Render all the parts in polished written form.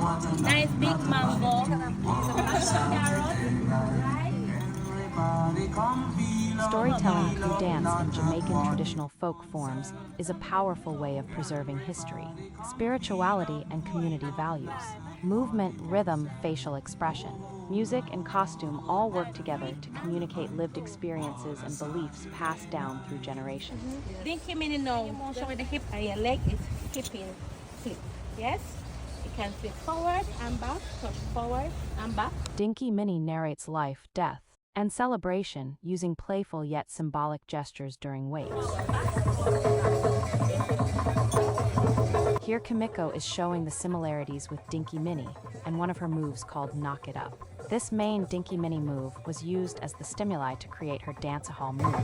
Nice big mango. Carrot. Storytelling through dance in Jamaican traditional folk forms is a powerful way of preserving history, spirituality, and community values. Movement, rhythm, facial expression, music, and costume all work together to communicate lived experiences and beliefs passed down through generations. Dinki Mini now. Show with the hip and your leg is hipping. Flip. Yes? You can flip forward and back, push forward and back. Dinki Mini narrates life, death, and celebration using playful yet symbolic gestures during waves. Here Kimiko is showing the similarities with Dinki Mini and one of her moves called Knock It Up. This main Dinki Mini move was used as the stimuli to create her dancehall move.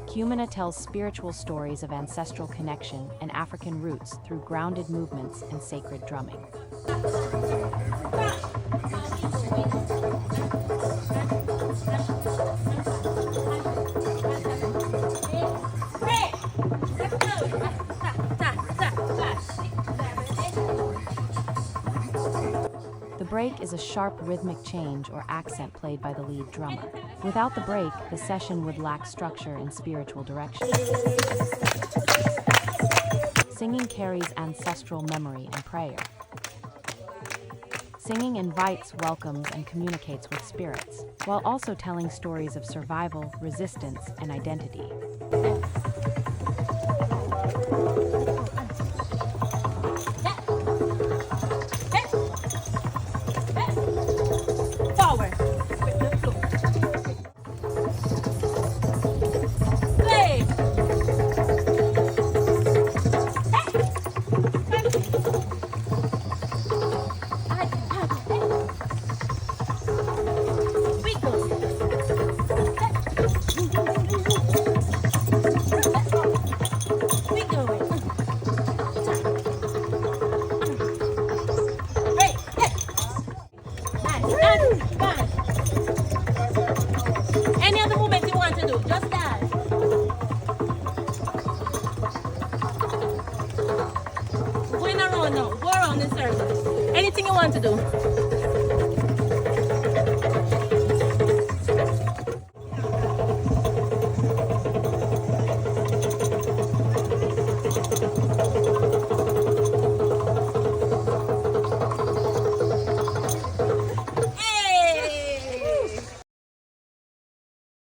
Kumina tells spiritual stories of ancestral connection and African roots through grounded movements and sacred drumming. The break is a sharp rhythmic change or accent played by the lead drummer. Without the break, the session would lack structure and spiritual direction. Singing carries ancestral memory and prayer. Singing invites, welcomes, and communicates with spirits, while also telling stories of survival, resistance, and identity. Any other movement you want to do, just that. Going around now, go around in circles. Anything you want to do.